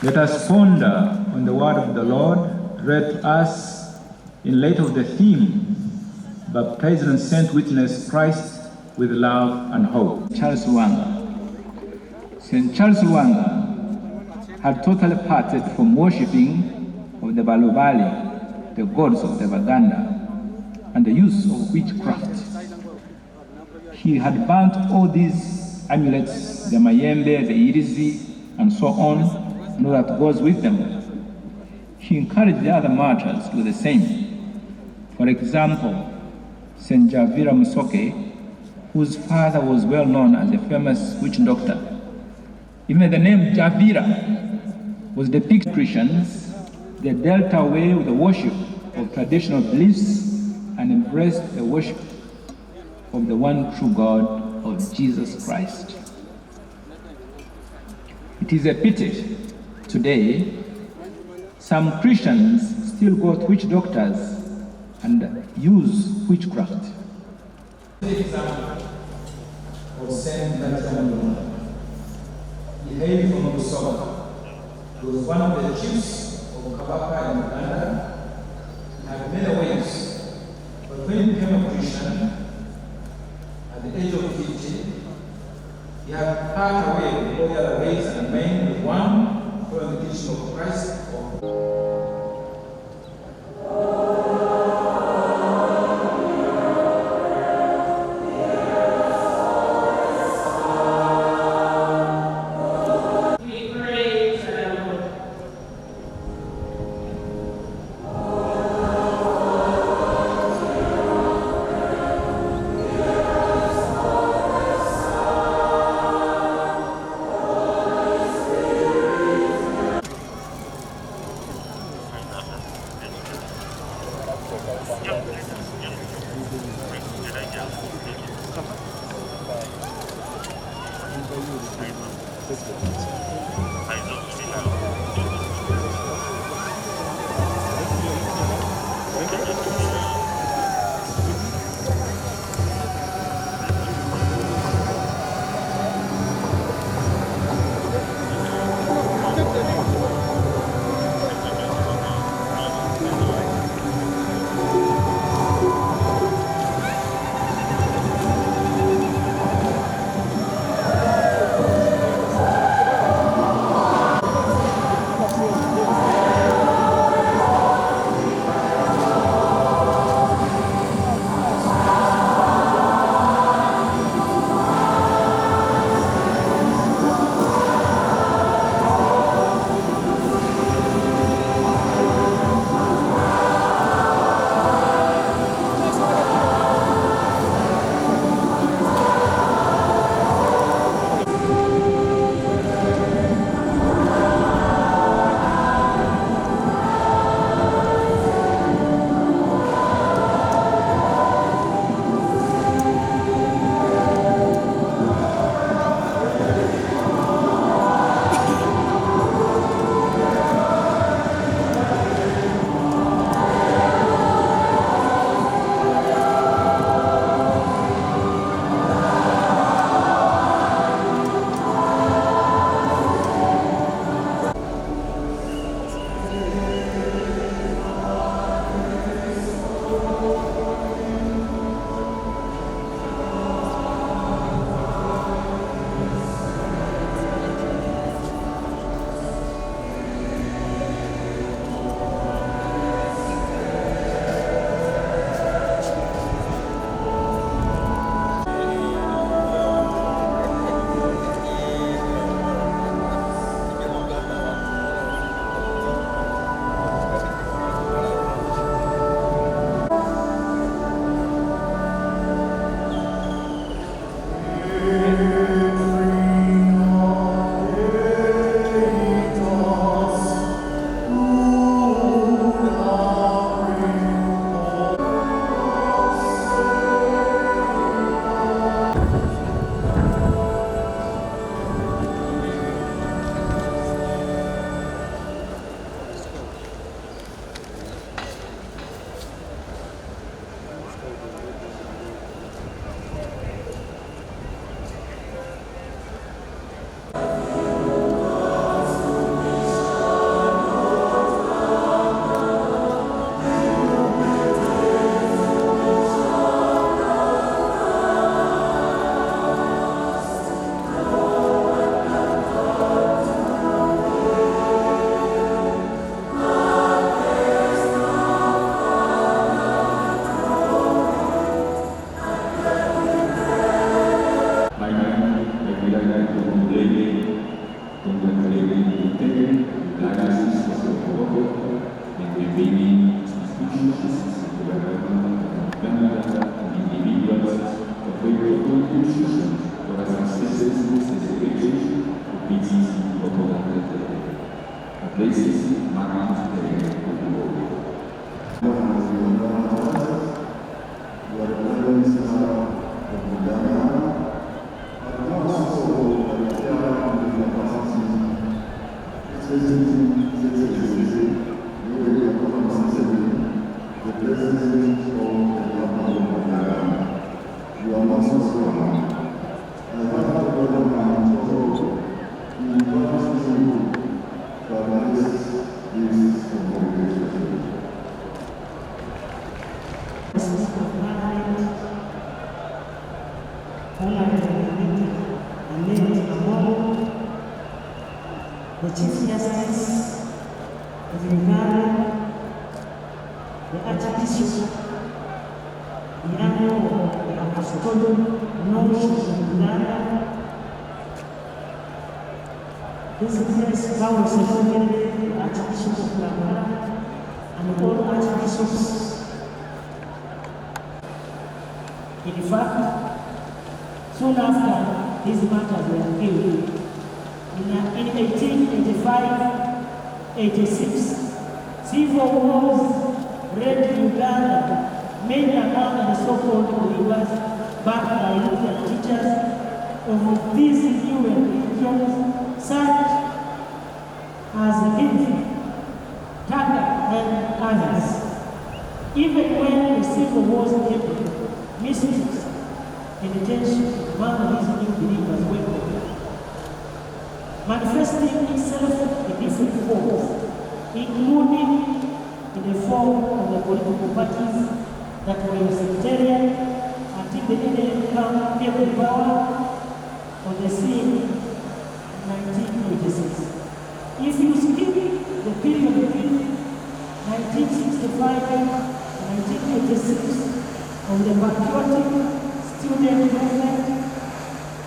Let us ponder on the word of the Lord read to us in light of the theme, Baptized and Sent Witness Christ with Love and Hope. Charles Lwanga. St. Charles Lwanga had totally parted from worshipping of the Balubali, the gods of the Baganda, and the use of witchcraft. He had burnt all these amulets, the mayembe, the irizi, and so on, and all that goes with them. He encouraged the other martyrs to do the same. For example, St. Javira Musoke, whose father was well known as a famous witch doctor. Even the name Javira was depicted Christians. They dealt away with the worship of traditional beliefs and embraced the worship of the one true God of Jesus Christ. It is a pity today some Christians still go to witch doctors and use witchcraft. The example of Saint Namugongo. He hailed from Namugongo. He was one of the chiefs of Mukujukila in Uganda. He had many ways, but when he became a Christian, at the age of 50, he had part away with all the other ways and remained with one following the teaching of Christ. maybe institutions, individuals, of various contributions for a successful segregation of PTs of places marked the Chief Justice, the Vicar, the Archbishop, the Annual, the Apostolic, Namunji in Uganda, His Excellency Power Secretary, the Archbishop of Kampala, and all Archbishops. In fact, soon after these matters were killed, in 1885-86, civil wars raged in Uganda, many among the so-called believers, backed by local teachers of these new religions, such as Hindu, Taka, and others. Even when the civil wars ended, mischief and tension among these new believers were manifesting itself in different forms, including in the form of the political parties that were sectarian until the NLM came to power on the scene in 1986. If you skip the period between 1965 and 1986 of the patriotic student movement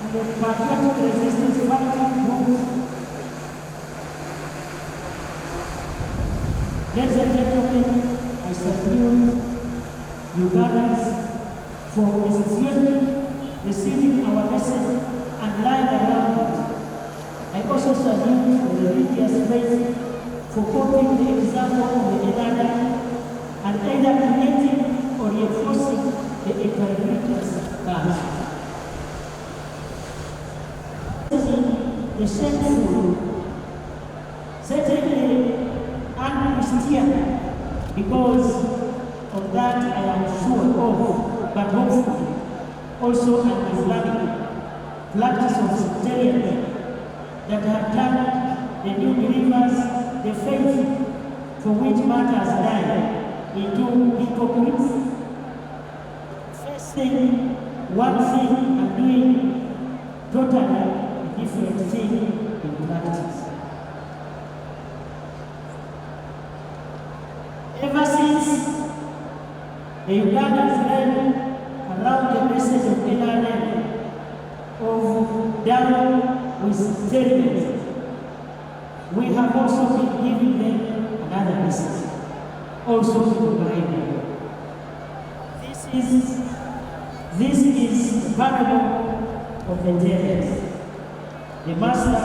and the patriotic resistance fighting groups, ladies and gentlemen, I salute Ugandans for sincerely receiving our message and lying around it. I also salute the religious faith for copying the example of the Elada and either creating or reinforcing the ecumenical cause. The shameful, certainly un-Christian, because of that I am sure of, but hopefully also an Islamic practice of sectarianism that have turned the new believers, the faith for which matters die, into hypocrites, saying one thing and doing totally different thing in practice. Ever since the Ugandans ran around the message of NRM of down with terrorism, we have also been giving them another message, also to the Bible. This is the parable of the terrorists. The master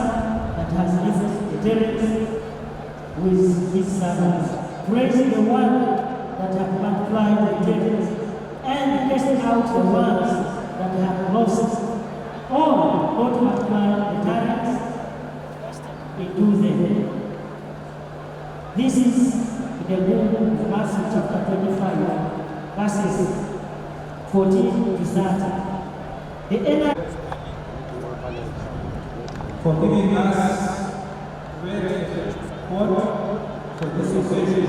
that has left the terrorists with his servants. Praise the one that have multiplied the terrorists and cast out the ones that have lost. All not multiply the tyrants into them. This is the book of Matthew chapter 25, verses 14 to 30. The end for giving us great support for this occasion.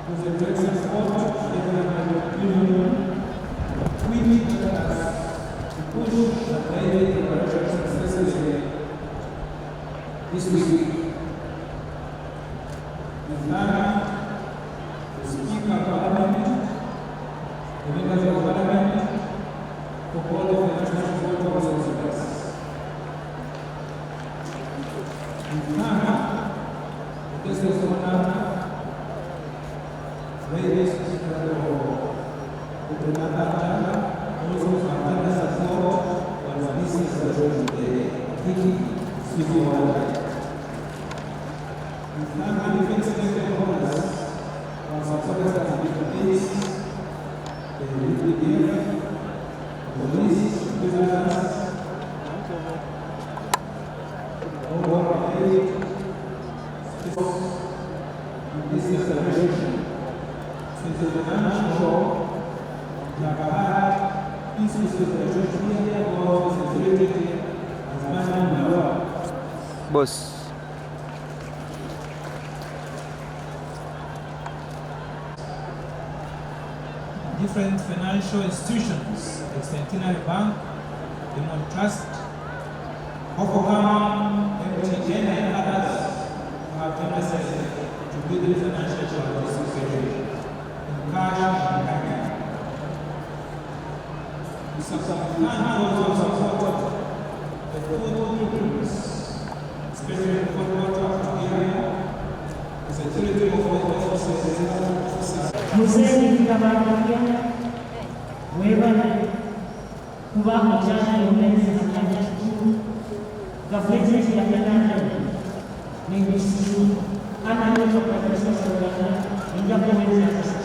With a great support given union, we need us to push the daily operation successfully this week. With Nana, the Speaker of Parliament, the members of Parliament, for all of the national board of services. With Nana, the Justice of Nana, Boss. Different financial institutions, the Centenary Bank, the Mon Trust, Oklahoma, MTN, and others have demonstrated to build the financial participation in cash and banking. The subsequent also support the food programs, especially the food water area, the security of officers. Museni Nabanja, mwebade, kuba mchana yomezi na kitu, gafleti ya kanana, ningisi, ana yoto kwa sasa sana, ingapo mwezi ya sasa.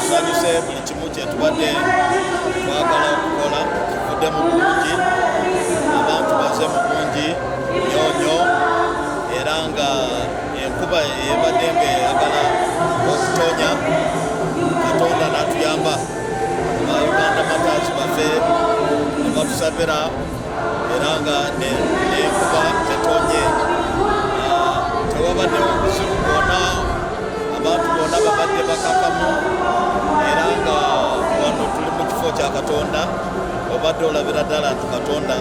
Tusanyuse buli kimu kyetubadde twagala okukola kivudde mu bungi, abantu baze mu bungi nyonyo, era nga enkuba ebadde ng'eyagala okutonya, Katonda n'atuyamba. Uganda Matters baffe ne batusabira era nga n'enkuba tetonye, tewabaddewo obuzibu bwonna, abantu bonna babadde bakakamu, era nga wano tuli mu kifo kya Katonda, obadde olabira ddala nti Katonda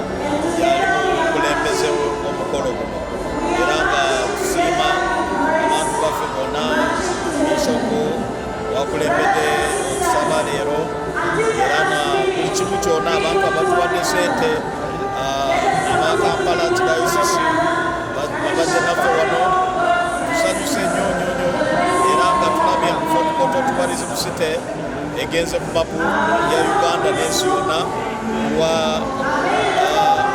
yali mu bukulembeze omukolo guno, era nga tusiima abantu baffe bonna, Bishopu wakulembedde okusaba leero, era na buli kimu kyonna abantu abatuwadde sente, abakampala kidayosisi babadde naffe wano, tusanyuse nnyo era nga tulabye fotokoto tubalizi musite egenze mu mapu ya Uganda n'ensi yonna wa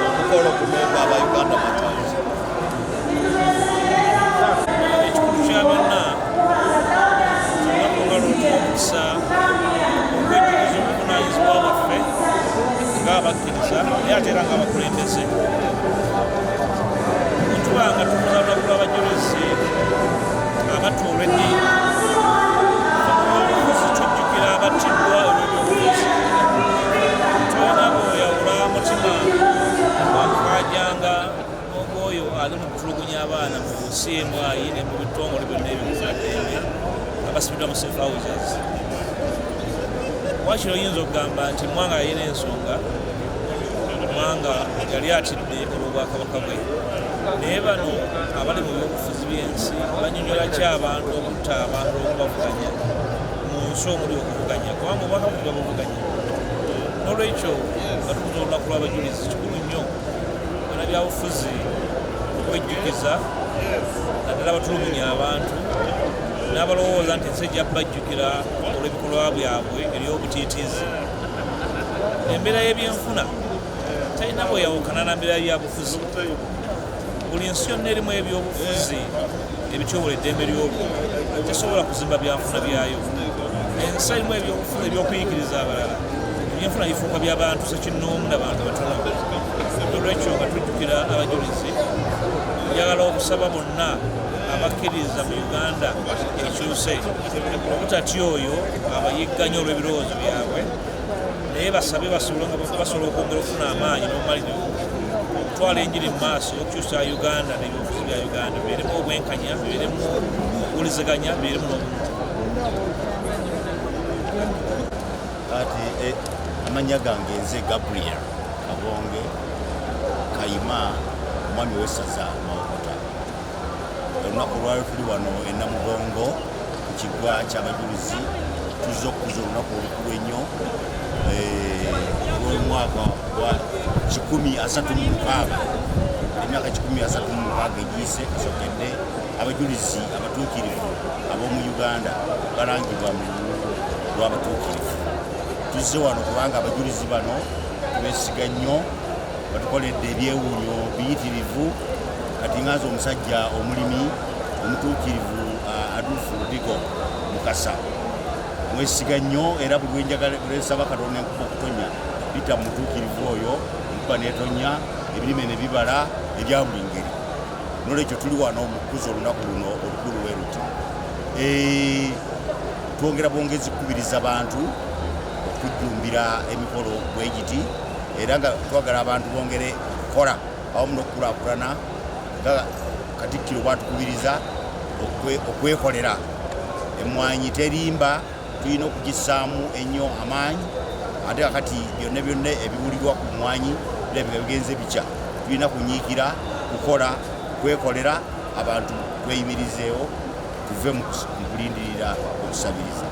omukolo guno gw'aba Uganda Matters. Ekikulu kya bonna tunakugalonda omukisa okwejjukiza obuvunaanyizibwa bwaffe ng'abakkiriza naye ate era ng'abakulembeze. Tuba nga tubuza olwagula abajulizi abatuula eddiini, obufuzi tujjukira abattiddwa olw'ebyobufuzi. Tulina bw'oyawula mutima gwakukajanga ogw'oyo ali mu kutulugunya abaana mu nsi emu ayi ne mu bitongole byonna ebyobufunaddembe abasibiddwa mu safe houses. Wakiri oyinza okugamba nti Mwanga yalina ensonga, Mwanga yali atidde olw'obwakabaka bwe, naye bano abali mu byobufuzi by'ensi banyonyola ki abantu okutta abantu okubavuganya mu nsi omuli okuvuganya, kubanga obwakabaka babuvuganya. N'olwekyo batukuza olunaku lw'abajulizi kikulu nnyo bana byabufuzi okwejjukiza naddala batulugunya abantu n'abalowooza nti ensi ejja kubajjukira olw'ebikolwa byabwe ery'obutiitiizi. Embeera y'ebyenfuna talina bweyawukana na mbeera y'abufuzi. Buli nsi yonna erimu ebyobufuzi ebityobola eddembe ly'olwo tesobola kuzimba byanfuna byayo. Ensi erimu ebyobufuzi eby'okuyigiriza abalala, ebyenfuna bifuuka by'abantu sekinnoomu n'abantu batono. Olwekyo nga tujjukira abajulizi, njagala okusaba bonna abakkiriza mu Uganda ekyuse obutatya oyo abayigganya olw'ebirowoozo byabwe, naye basabe basobole okwongera okufuna amaanyi n'obumalirivu okutwala enjiri mu maaso okukyusa Uganda n'ebyobufuzi bya Uganda birimu obwenkanya, birimu okuwuliziganya, birimu n'obumuntu. Kati amanya gange nze Gabriel Kabonge Kayima omwami w'essaza Mawokota. Olunaku lwali tuli wano e Namugongo ku kiggwa ky'abajulizi tuzze okukuza olunaku olukulu ennyo olw'omwaka wa 136 emyaka 136 egiyise esokedde abajulizi abatuukirivu ab'omu Uganda balangibwa mu lw'abatuukirivu. Tuzze wano kubanga abajulizi bano tubeesiga nnyo, batukoledde ebyewuunyo biyitirivu. Kati nganze omusajja omulimi omutuukirivu Adufu Ludigo Mukasa mwesiga nnyo, era buli lwensaba Katonda enkuba okutonya bita mu mutuukirivu oyo, enkuba n'etonya, ebirime ne bibala ebya buli ngeri. N'olwekyo tuli wano mu kukuza olunaku luno olukulu bwe luti. Twongera bwongezi kukubiriza abantu okujjumbira emikolo bwe giti, era nga twagala abantu bongere okukola awamu n'okukulaakulana nga Katikkiro bw'atukubiriza okwekolera. Emmwanyi terimba, tulina okugissaamu ennyo amaanyi, ate kakati byonna byonna ebiwulirwa ku mmwanyi birabika bigenze bikya. Tulina kunyiikira, kukola, kwekolera, abantu tweyimirizeewo tuve mu kulindirira okusabiriza.